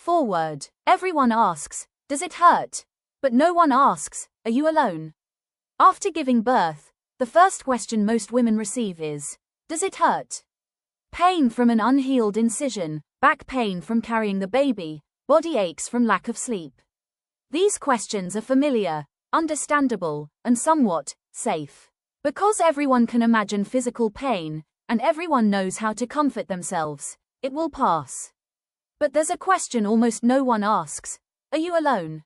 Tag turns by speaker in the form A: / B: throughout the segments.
A: Foreword. Everyone asks, does it hurt? But no one asks, are you alone? After giving birth, the first question most women receive is, does it hurt? Pain from an unhealed incision, back pain from carrying the baby, body aches from lack of sleep. These questions are familiar, understandable, and somewhat safe. Because everyone can imagine physical pain, and everyone knows how to comfort themselves, it will pass. But there's a question almost no one asks. Are you alone?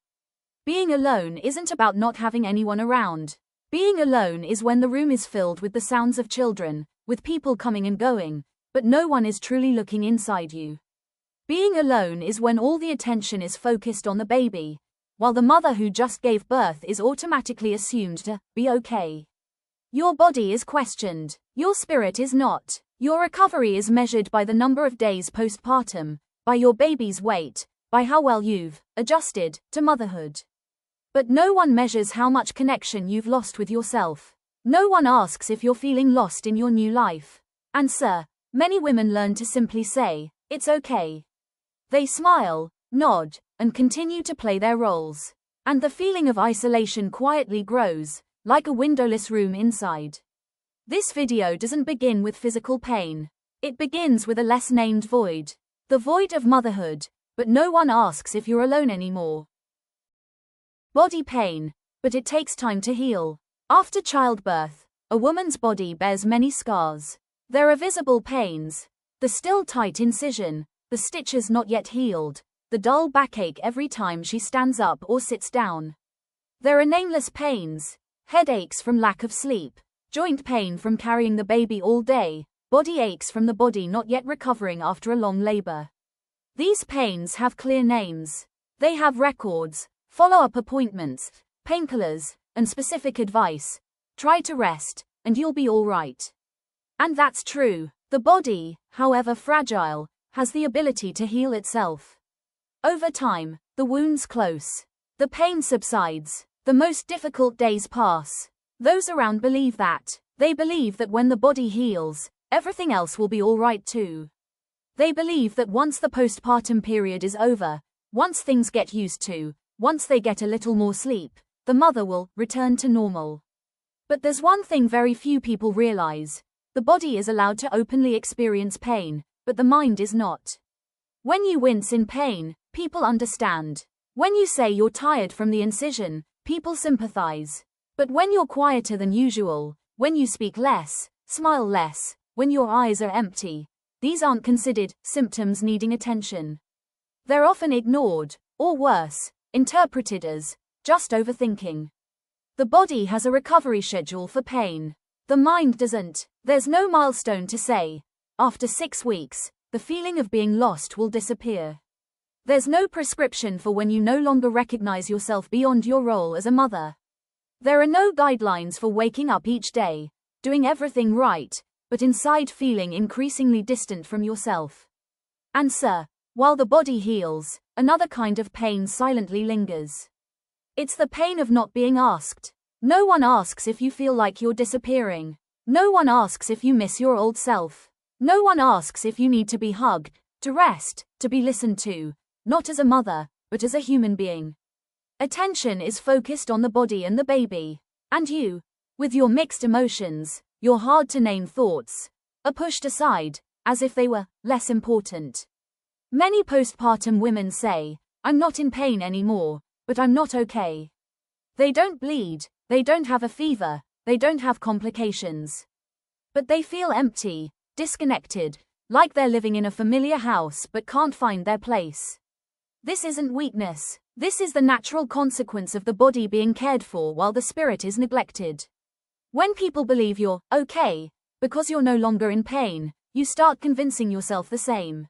A: Being alone isn't about not having anyone around. Being alone is when the room is filled with the sounds of children, with people coming and going, but no one is truly looking inside you. Being alone is when all the attention is focused on the baby, while the mother who just gave birth is automatically assumed to be okay. Your body is questioned. Your spirit is not. Your recovery is measured by the number of days postpartum, by your baby's weight, by how well you've adjusted to motherhood. But no one measures how much connection you've lost with yourself. No one asks if you're feeling lost in your new life. And many women learn to simply say, it's okay. They smile, nod, and continue to play their roles. And the feeling of isolation quietly grows, like a windowless room inside. This video doesn't begin with physical pain. It begins with a less-named void. The void of motherhood, but no one asks if you're alone anymore. Body pain, but it takes time to heal. After childbirth, a woman's body bears many scars. There are visible pains, the still tight incision, the stitches not yet healed, the dull backache every time she stands up or sits down. There are nameless pains, headaches from lack of sleep, joint pain from carrying the baby all day, body aches from the body not yet recovering after a long labor. These pains have clear names. They have records, follow-up appointments, painkillers, and specific advice. Try to rest, and you'll be all right. And that's true. The body, however fragile, has the ability to heal itself. Over time, the wounds close. The pain subsides. The most difficult days pass. Those around believe that. They believe that when the body heals, everything else will be all right too. They believe that once the postpartum period is over, once things get used to, once they get a little more sleep, the mother will return to normal. But there's one thing very few people realize. The body is allowed to openly experience pain, but the mind is not. When you wince in pain, people understand. When you say you're tired from the incision, people sympathize. But when you're quieter than usual, when you speak less, smile less, when your eyes are empty, these aren't considered symptoms needing attention. They're often ignored, or worse, interpreted as just overthinking. The body has a recovery schedule for pain. The mind doesn't. There's no milestone to say, after 6 weeks, the feeling of being lost will disappear. There's no prescription for when you no longer recognize yourself beyond your role as a mother. There are no guidelines for waking up each day, doing everything right, but inside feeling increasingly distant from yourself. And while the body heals, another kind of pain silently lingers. It's the pain of not being asked. No one asks if you feel like you're disappearing. No one asks if you miss your old self. No one asks if you need to be hugged, to rest, to be listened to, not as a mother, but as a human being. Attention is focused on the body and the baby. And you, with your mixed emotions, your hard-to-name thoughts, are pushed aside, as if they were less important. Many postpartum women say, I'm not in pain anymore, but I'm not okay. They don't bleed, they don't have a fever, they don't have complications. But they feel empty, disconnected, like they're living in a familiar house but can't find their place. This isn't weakness. This is the natural consequence of the body being cared for while the spirit is neglected. When people believe you're okay, because you're no longer in pain, you start convincing yourself the same.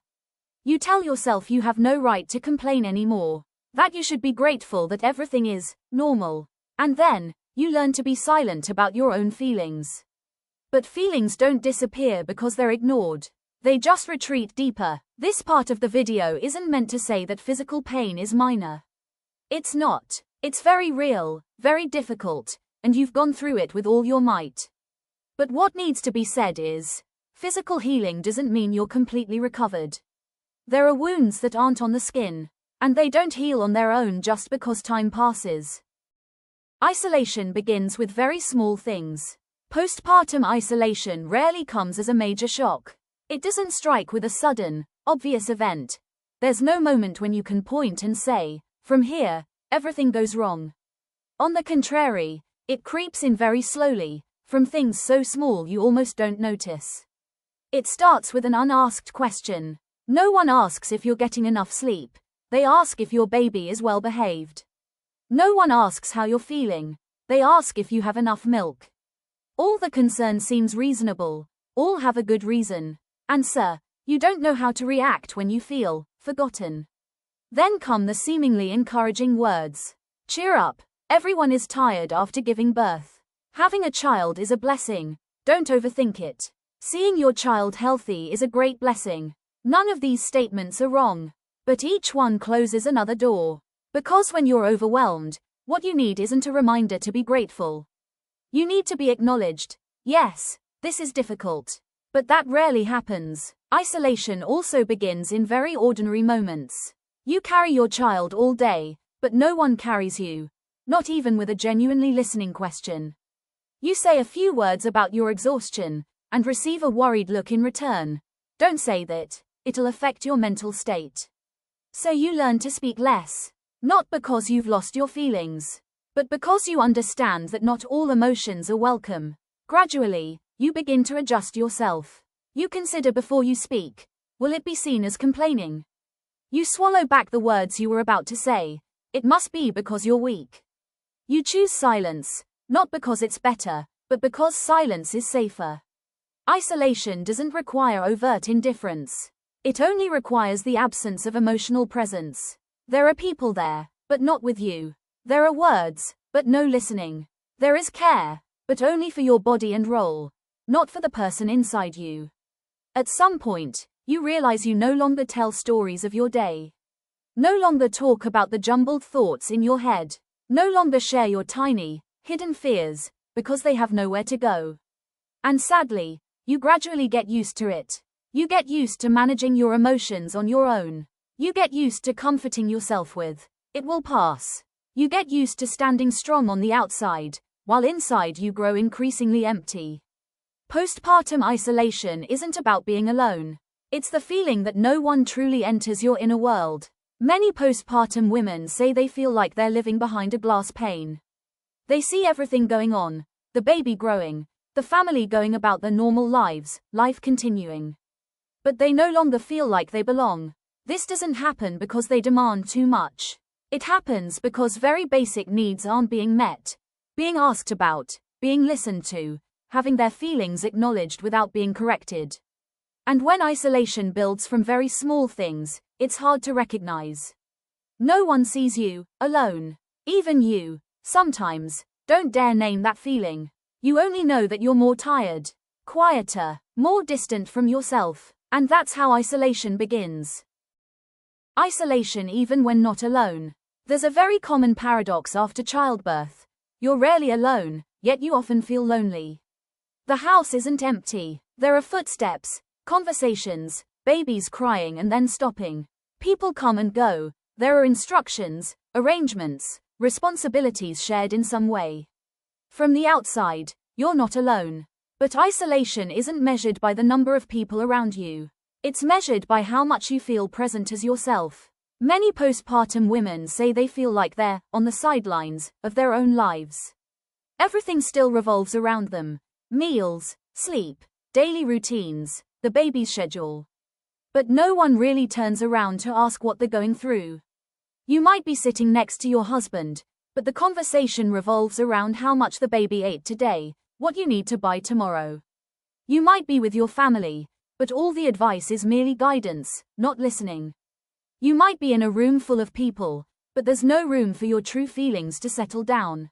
A: You tell yourself you have no right to complain anymore, that you should be grateful that everything is normal. And then, you learn to be silent about your own feelings. But feelings don't disappear because they're ignored. They just retreat deeper. This part of the video isn't meant to say that physical pain is minor. It's not. It's very real, very difficult, and you've gone through it with all your might. But what needs to be said is, physical healing doesn't mean you're completely recovered. There are wounds that aren't on the skin. And they don't heal on their own just because time passes. Isolation begins with very small things. Postpartum isolation rarely comes as a major shock. It doesn't strike with a sudden, obvious event. There's no moment when you can point and say, from here, everything goes wrong. On the contrary, it creeps in very slowly, from things so small you almost don't notice. It starts with an unasked question. No one asks if you're getting enough sleep. They ask if your baby is well behaved. No one asks how you're feeling. They ask if you have enough milk. All the concern seems reasonable. All have a good reason. And you don't know how to react when you feel forgotten. Then come the seemingly encouraging words. Cheer up. Everyone is tired after giving birth. Having a child is a blessing. Don't overthink it. Seeing your child healthy is a great blessing. None of these statements are wrong. But each one closes another door. Because when you're overwhelmed, what you need isn't a reminder to be grateful. You need to be acknowledged. Yes, this is difficult. But that rarely happens. Isolation also begins in very ordinary moments. You carry your child all day, but no one carries you. Not even with a genuinely listening question. You say a few words about your exhaustion, and receive a worried look in return. Don't say that. It'll affect your mental state. So you learn to speak less. Not because you've lost your feelings, but because you understand that not all emotions are welcome. Gradually, you begin to adjust yourself. You consider before you speak. Will it be seen as complaining? You swallow back the words you were about to say. It must be because you're weak. You choose silence, not because it's better, but because silence is safer. Isolation doesn't require overt indifference. It only requires the absence of emotional presence. There are people there, but not with you. There are words, but no listening. There is care, but only for your body and role, not for the person inside you. At some point, you realize you no longer tell stories of your day. No longer talk about the jumbled thoughts in your head. No longer share your tiny, hidden fears, because they have nowhere to go. And sadly, you gradually get used to it. You get used to managing your emotions on your own. You get used to comforting yourself with, it will pass. You get used to standing strong on the outside, while inside you grow increasingly empty. Postpartum isolation isn't about being alone. It's the feeling that no one truly enters your inner world. Many postpartum women say they feel like they're living behind a glass pane. They see everything going on, the baby growing, the family going about their normal lives, life continuing. But they no longer feel like they belong. This doesn't happen because they demand too much. It happens because very basic needs aren't being met, being asked about, being listened to, having their feelings acknowledged without being corrected. And when isolation builds from very small things, it's hard to recognize. No one sees you, alone. Even you, sometimes, don't dare name that feeling. You only know that you're more tired, quieter, more distant from yourself, and that's how isolation begins. Isolation even when not alone. There's a very common paradox after childbirth. You're rarely alone, yet you often feel lonely. The house isn't empty. There are footsteps, conversations, babies crying and then stopping. People come and go. There are instructions, arrangements, responsibilities shared in some way. From the outside, you're not alone. But isolation isn't measured by the number of people around you. It's measured by how much you feel present as yourself. Many postpartum women say they feel like they're on the sidelines of their own lives. Everything still revolves around them. Meals, sleep, daily routines, the baby's schedule. But no one really turns around to ask what they're going through. You might be sitting next to your husband, but the conversation revolves around how much the baby ate today, what you need to buy tomorrow. You might be with your family, but all the advice is merely guidance, not listening. You might be in a room full of people, but there's no room for your true feelings to settle down.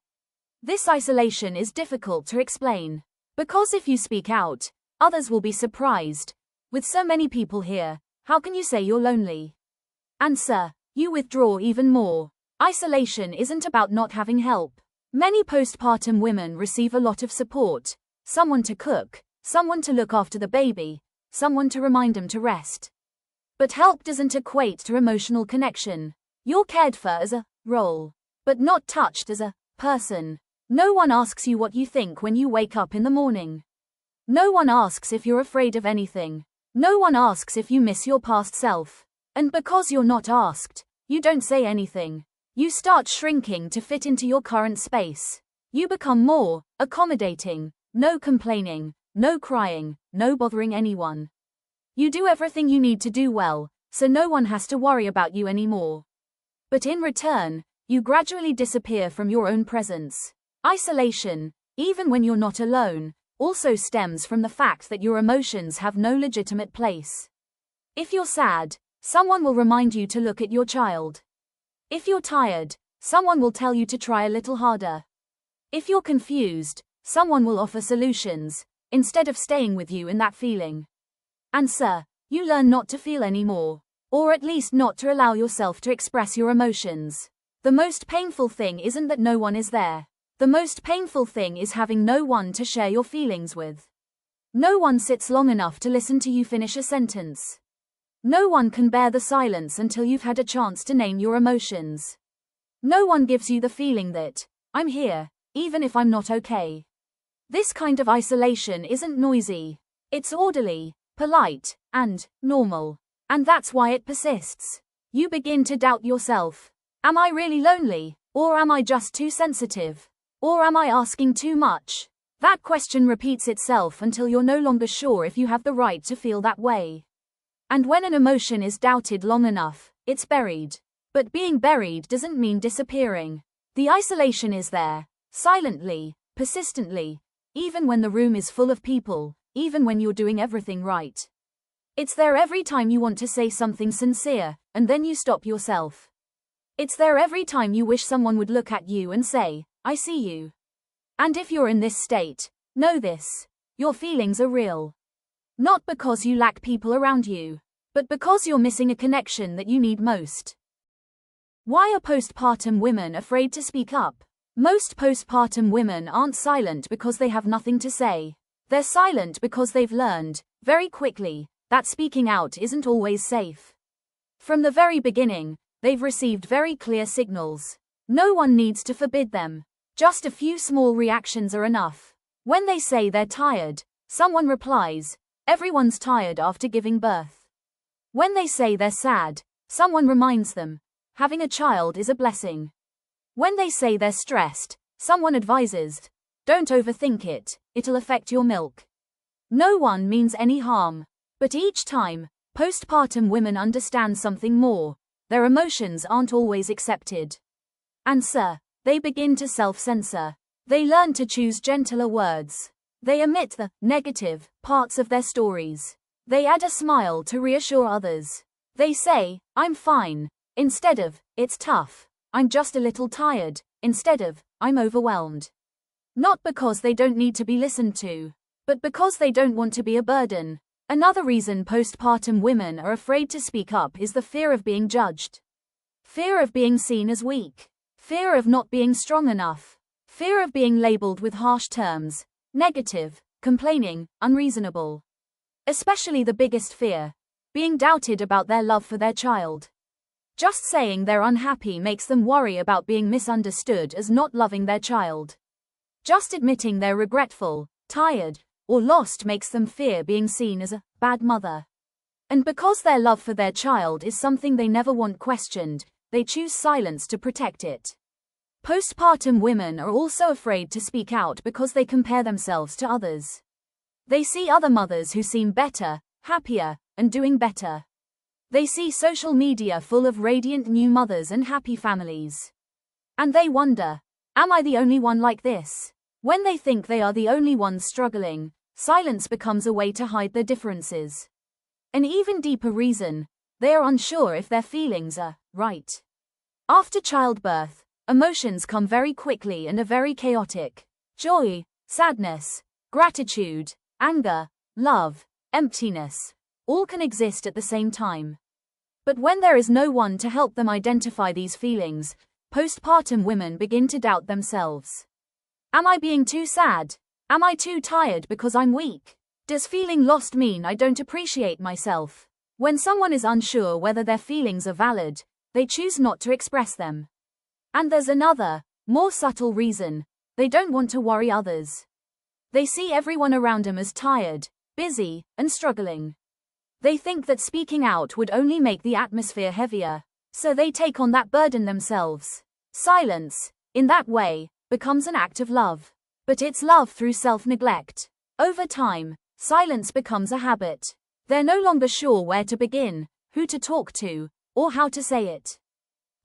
A: This isolation is difficult to explain. Because if you speak out, others will be surprised. With so many people here, how can you say you're lonely? And you withdraw even more. Isolation isn't about not having help. Many postpartum women receive a lot of support. Someone to cook, someone to look after the baby, someone to remind them to rest. But help doesn't equate to emotional connection. You're cared for as a role, but not touched as a person. No one asks you what you think when you wake up in the morning. No one asks if you're afraid of anything. No one asks if you miss your past self. And because you're not asked, you don't say anything. You start shrinking to fit into your current space. You become more accommodating, no complaining, no crying, no bothering anyone. You do everything you need to do well, so no one has to worry about you anymore. But in return, you gradually disappear from your own presence. Isolation, even when you're not alone, also stems from the fact that your emotions have no legitimate place. If you're sad, someone will remind you to look at your child. If you're tired, someone will tell you to try a little harder. If you're confused, someone will offer solutions, instead of staying with you in that feeling. And you learn not to feel anymore, or at least not to allow yourself to express your emotions. The most painful thing isn't that no one is there. The most painful thing is having no one to share your feelings with. No one sits long enough to listen to you finish a sentence. No one can bear the silence until you've had a chance to name your emotions. No one gives you the feeling that, I'm here, even if I'm not okay. This kind of isolation isn't noisy. It's orderly, polite, and normal. And that's why it persists. You begin to doubt yourself. Am I really lonely? Or am I just too sensitive? Or am I asking too much? That question repeats itself until you're no longer sure if you have the right to feel that way. And when an emotion is doubted long enough, it's buried. But being buried doesn't mean disappearing. The isolation is there, silently, persistently, even when the room is full of people, even when you're doing everything right. It's there every time you want to say something sincere, and then you stop yourself. It's there every time you wish someone would look at you and say, I see you. And if you're in this state, know this. Your feelings are real. Not because you lack people around you, but because you're missing a connection that you need most. Why are postpartum women afraid to speak up? Most postpartum women aren't silent because they have nothing to say. They're silent because they've learned, very quickly, that speaking out isn't always safe. From the very beginning, they've received very clear signals. No one needs to forbid them. Just a few small reactions are enough. When they say they're tired, someone replies, everyone's tired after giving birth. When they say they're sad, someone reminds them, having a child is a blessing. When they say they're stressed, someone advises, don't overthink it, it'll affect your milk. No one means any harm. But each time, postpartum women understand something more. Their emotions aren't always accepted. And they begin to self-censor. They learn to choose gentler words. They omit the negative parts of their stories. They add a smile to reassure others. They say, I'm fine, instead of, it's tough. I'm just a little tired, instead of, I'm overwhelmed. Not because they don't need to be listened to, but because they don't want to be a burden. Another reason postpartum women are afraid to speak up is the fear of being judged. Fear of being seen as weak. Fear of not being strong enough. Fear of being labeled with harsh terms, negative, complaining, unreasonable. Especially the biggest fear, being doubted about their love for their child. Just saying they're unhappy makes them worry about being misunderstood as not loving their child. Just admitting they're regretful, tired, or lost makes them fear being seen as a bad mother. And because their love for their child is something they never want questioned, they choose silence to protect it. Postpartum women are also afraid to speak out because they compare themselves to others. They see other mothers who seem better, happier, and doing better. They see social media full of radiant new mothers and happy families. And they wonder, am I the only one like this? When they think they are the only ones struggling, silence becomes a way to hide their differences. An even deeper reason, they are unsure if their feelings are right. After childbirth, emotions come very quickly and are very chaotic. Joy, sadness, gratitude, anger, love, emptiness, all can exist at the same time. But when there is no one to help them identify these feelings, postpartum women begin to doubt themselves. Am I being too sad? Am I too tired because I'm weak? Does feeling lost mean I don't appreciate myself? When someone is unsure whether their feelings are valid, they choose not to express them. And there's another, more subtle reason. They don't want to worry others. They see everyone around them as tired, busy, and struggling. They think that speaking out would only make the atmosphere heavier, so they take on that burden themselves. Silence, in that way, becomes an act of love. But it's love through self-neglect. Over time, silence becomes a habit. They're no longer sure where to begin, who to talk to, or how to say it.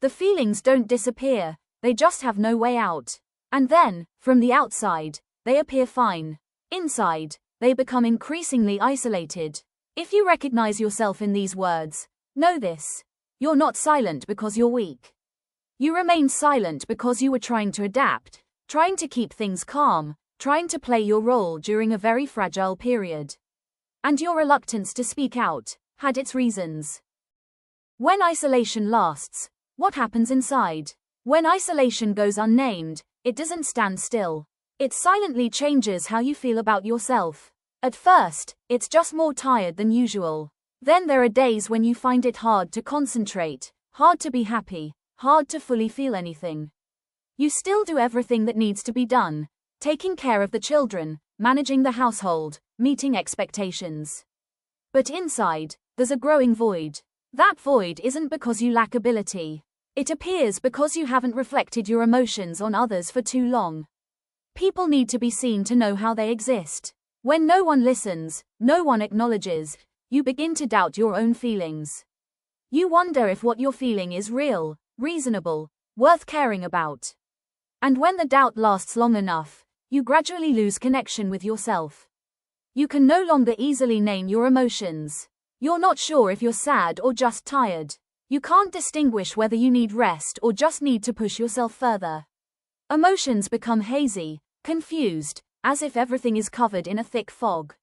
A: The feelings don't disappear, they just have no way out. And then, from the outside, they appear fine. Inside, they become increasingly isolated. If you recognize yourself in these words, know this. You're not silent because you're weak. You remain silent because you were trying to adapt, trying to keep things calm, trying to play your role during a very fragile period. And your reluctance to speak out had its reasons. When isolation lasts, what happens inside? When isolation goes unnamed, it doesn't stand still. It silently changes how you feel about yourself. At first, it's just more tired than usual. Then there are days when you find it hard to concentrate, hard to be happy, hard to fully feel anything. You still do everything that needs to be done, taking care of the children, managing the household, meeting expectations. But inside, there's a growing void. That void isn't because you lack ability. It appears because you haven't reflected your emotions on others for too long. People need to be seen to know how they exist. When no one listens, no one acknowledges, you begin to doubt your own feelings. You wonder if what you're feeling is real, reasonable, worth caring about. And when the doubt lasts long enough, you gradually lose connection with yourself. You can no longer easily name your emotions. You're not sure if you're sad or just tired. You can't distinguish whether you need rest or just need to push yourself further. Emotions become hazy, confused, as if everything is covered in a thick fog.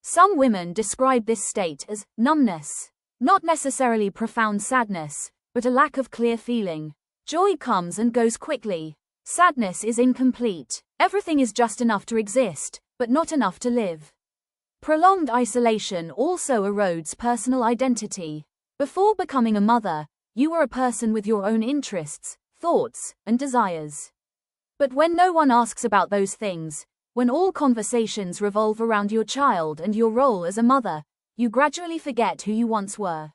A: Some women describe this state as numbness. Not necessarily profound sadness, but a lack of clear feeling. Joy comes and goes quickly. Sadness is incomplete. Everything is just enough to exist, but not enough to live. Prolonged isolation also erodes personal identity. Before becoming a mother, you were a person with your own interests, thoughts, and desires. But when no one asks about those things, when all conversations revolve around your child and your role as a mother, you gradually forget who you once were.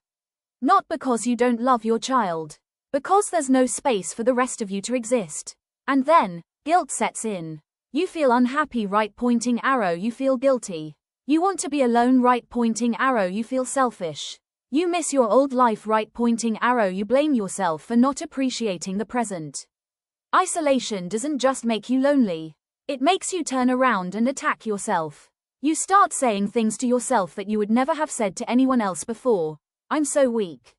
A: Not because you don't love your child, because there's no space for the rest of you to exist. And then, guilt sets in. You feel unhappy, right pointing arrow, you feel guilty. You want to be alone, right pointing arrow, you feel selfish. You miss your old life, right pointing arrow, you blame yourself for not appreciating the present. Isolation doesn't just make you lonely. It makes you turn around and attack yourself. You start saying things to yourself that you would never have said to anyone else before. I'm so weak.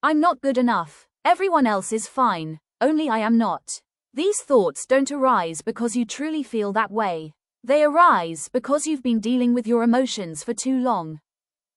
A: I'm not good enough. Everyone else is fine, only I am not. These thoughts don't arise because you truly feel that way. They arise because you've been dealing with your emotions for too long.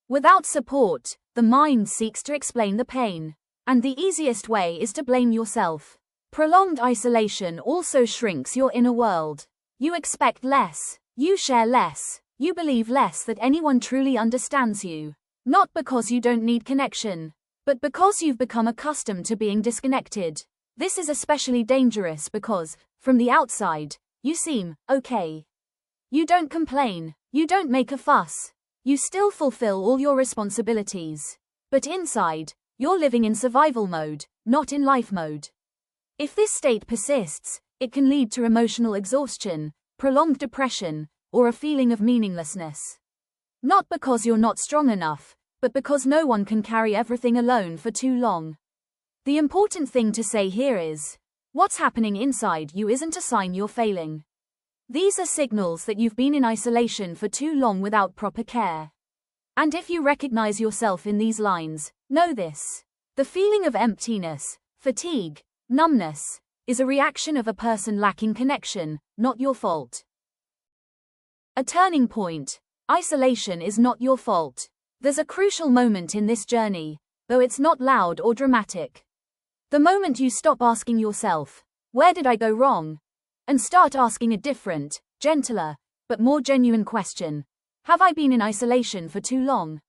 A: Without support, the mind seeks to explain the pain. And the easiest way is to blame yourself. Prolonged isolation also shrinks your inner world. You expect less. You share less. You believe less that anyone truly understands you. Not because you don't need connection, but because you've become accustomed to being disconnected. This is especially dangerous because, from the outside, you seem okay. You don't complain. You don't make a fuss. You still fulfill all your responsibilities. But inside, you're living in survival mode, not in life mode. If this state persists, it can lead to emotional exhaustion, prolonged depression, or a feeling of meaninglessness. Not because you're not strong enough, but because no one can carry everything alone for too long. The important thing to say here is, what's happening inside you isn't a sign you're failing. These are signals that you've been in isolation for too long without proper care. And if you recognize yourself in these lines, know this. The feeling of emptiness, fatigue, numbness, is a reaction of a person lacking connection, not your fault. A turning point. Isolation is not your fault. There's a crucial moment in this journey, though it's not loud or dramatic. The moment you stop asking yourself, where did I go wrong? And start asking a different, gentler, but more genuine question. Have I been in isolation for too long?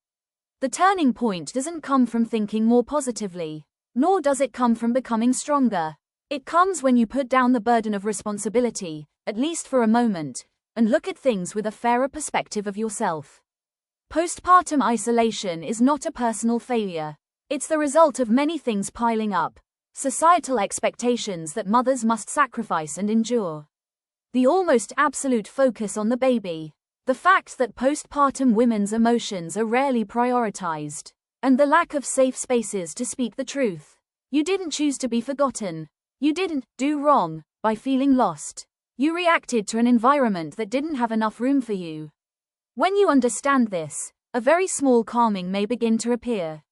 A: The turning point doesn't come from thinking more positively. Nor does it come from becoming stronger. It comes when you put down the burden of responsibility, at least for a moment, and look at things with a fairer perspective of yourself. Postpartum isolation is not a personal failure. It's the result of many things piling up. Societal expectations that mothers must sacrifice and endure. The almost absolute focus on the baby. The fact that postpartum women's emotions are rarely prioritized. And the lack of safe spaces to speak the truth. You didn't choose to be forgotten. You didn't do wrong by feeling lost. You reacted to an environment that didn't have enough room for you. When you understand this, a very small calming may begin to appear.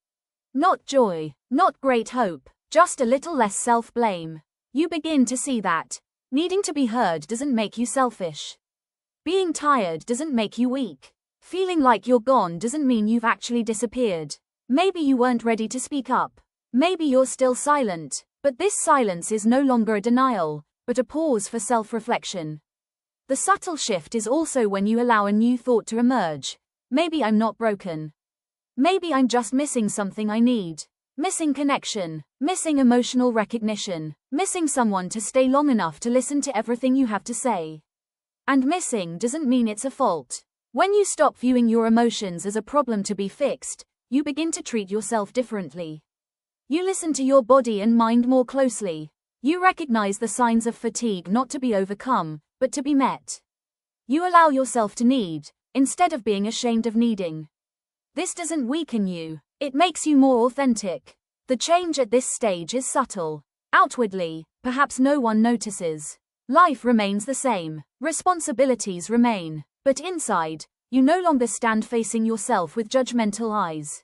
A: Not joy, not great hope, just a little less self-blame. You begin to see that needing to be heard doesn't make you selfish. Being tired doesn't make you weak. Feeling like you're gone doesn't mean you've actually disappeared. Maybe you weren't ready to speak up. Maybe you're still silent, but this silence is no longer a denial, but a pause for self-reflection. The subtle shift is also when you allow a new thought to emerge. Maybe I'm not broken. Maybe I'm just missing something I need. Missing connection, missing emotional recognition, missing someone to stay long enough to listen to everything you have to say. And missing doesn't mean it's a fault. When you stop viewing your emotions as a problem to be fixed, you begin to treat yourself differently. You listen to your body and mind more closely. You recognize the signs of fatigue not to be overcome, but to be met. You allow yourself to need, instead of being ashamed of needing. This doesn't weaken you, it makes you more authentic. The change at this stage is subtle. Outwardly, perhaps no one notices. Life remains the same, responsibilities remain, but inside, you no longer stand facing yourself with judgmental eyes.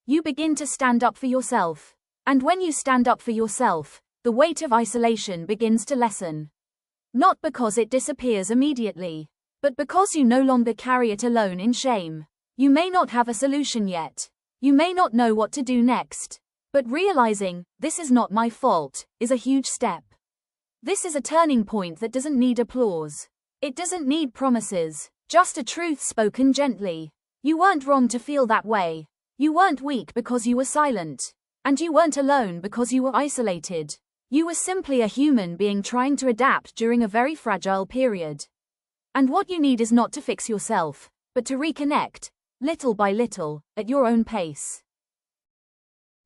A: You begin to stand up for yourself. And when you stand up for yourself, the weight of isolation begins to lessen. Not because it disappears immediately, but because you no longer carry it alone in shame. You may not have a solution yet. You may not know what to do next. But realizing, this is not my fault, is a huge step. This is a turning point that doesn't need applause. It doesn't need promises. Just a truth spoken gently. You weren't wrong to feel that way. You weren't weak because you were silent. And you weren't alone because you were isolated. You were simply a human being trying to adapt during a very fragile period. And what you need is not to fix yourself, but to reconnect, little by little, at your own pace.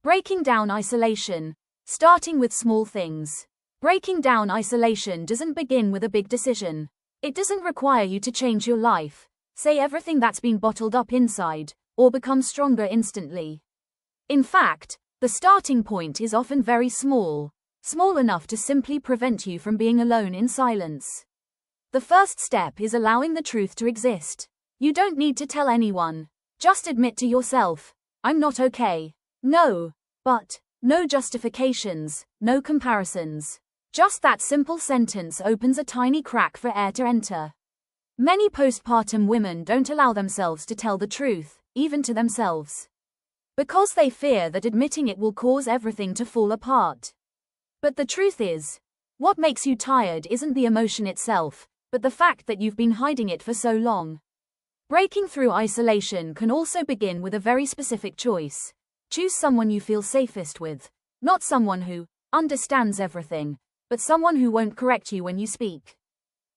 A: Breaking down isolation. Starting with small things. Breaking down isolation doesn't begin with a big decision. It doesn't require you to change your life, say everything that's been bottled up inside, or become stronger instantly. In fact, the starting point is often very small, small enough to simply prevent you from being alone in silence. The first step is allowing the truth to exist. You don't need to tell anyone. Just admit to yourself, I'm not okay. No justifications, no comparisons. Just that simple sentence opens a tiny crack for air to enter. Many postpartum women don't allow themselves to tell the truth, even to themselves. Because they fear that admitting it will cause everything to fall apart. But the truth is, what makes you tired isn't the emotion itself, but the fact that you've been hiding it for so long. Breaking through isolation can also begin with a very specific choice. Choose someone you feel safest with, not someone who understands everything, but someone who won't correct you when you speak.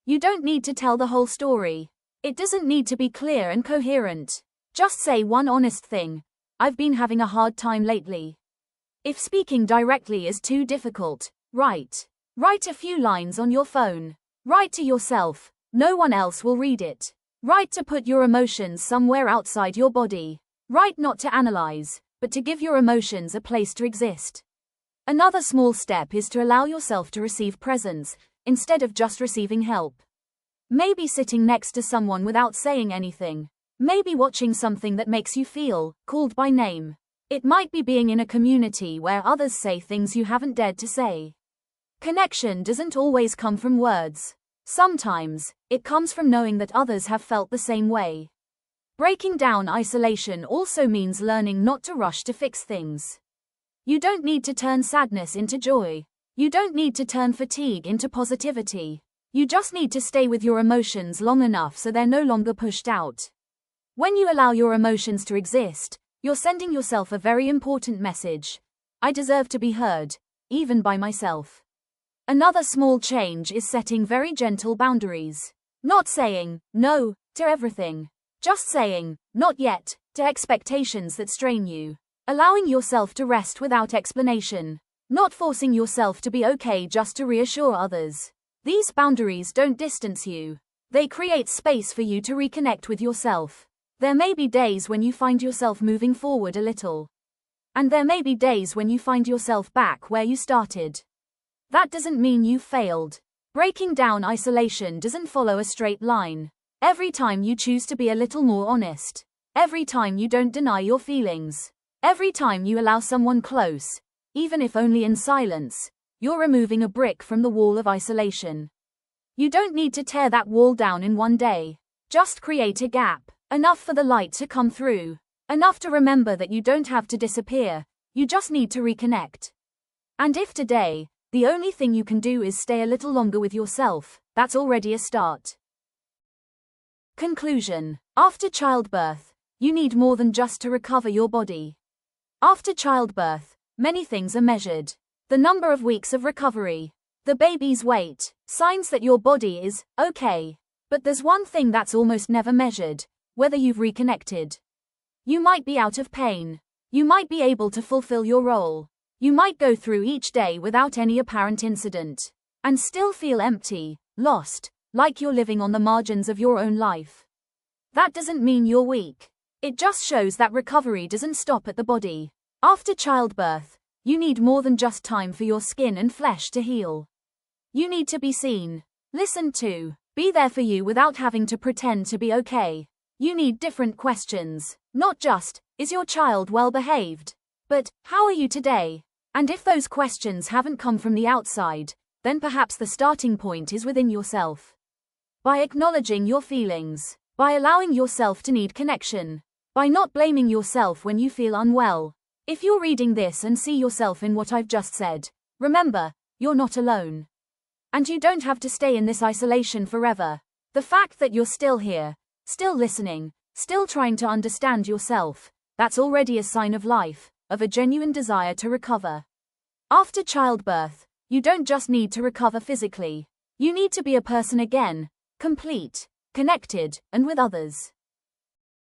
A: You don't need to tell the whole story. It doesn't need to be clear and coherent. Just say one honest thing. I've been having a hard time lately. If speaking directly is too difficult, write. Write a few lines on your phone. Write to yourself. No one else will read it. Write to put your emotions somewhere outside your body. Write not to analyze, but to give your emotions a place to exist. Another small step is to allow yourself to receive presence, instead of just receiving help. Maybe sitting next to someone without saying anything. Maybe watching something that makes you feel called by name. It might be being in a community where others say things you haven't dared to say. Connection doesn't always come from words. Sometimes, it comes from knowing that others have felt the same way. Breaking down isolation also means learning not to rush to fix things. You don't need to turn sadness into joy. You don't need to turn fatigue into positivity. You just need to stay with your emotions long enough so they're no longer pushed out. When you allow your emotions to exist, you're sending yourself a very important message. I deserve to be heard, even by myself. Another small change is setting very gentle boundaries. Not saying no to everything. Just saying not yet to expectations that strain you. Allowing yourself to rest without explanation. Not forcing yourself to be okay just to reassure others. These boundaries don't distance you. They create space for you to reconnect with yourself. There may be days when you find yourself moving forward a little. And there may be days when you find yourself back where you started. That doesn't mean you failed. Breaking down isolation doesn't follow a straight line. Every time you choose to be a little more honest. Every time you don't deny your feelings. Every time you allow someone close, even if only in silence, you're removing a brick from the wall of isolation. You don't need to tear that wall down in one day. Just create a gap, enough for the light to come through. Enough to remember that you don't have to disappear, you just need to reconnect. And if today, the only thing you can do is stay a little longer with yourself, that's already a start. Conclusion. After childbirth, you need more than just to recover your body. After childbirth, many things are measured. The number of weeks of recovery, the baby's weight, signs that your body is okay. But there's one thing that's almost never measured, whether you've reconnected. You might be out of pain. You might be able to fulfill your role. You might go through each day without any apparent incident. And still feel empty, lost, like you're living on the margins of your own life. That doesn't mean you're weak. It just shows that recovery doesn't stop at the body. After childbirth, you need more than just time for your skin and flesh to heal. You need to be seen, listened to, be there for you without having to pretend to be okay. You need different questions, not just, is your child well behaved? But, how are you today? And if those questions haven't come from the outside, then perhaps the starting point is within yourself. By acknowledging your feelings, by allowing yourself to need connection, by not blaming yourself when you feel unwell. If you're reading this and see yourself in what I've just said, remember, you're not alone. And you don't have to stay in this isolation forever. The fact that you're still here, still listening, still trying to understand yourself, that's already a sign of life, of a genuine desire to recover. After childbirth, you don't just need to recover physically. You need to be a person again, complete, connected, and with others.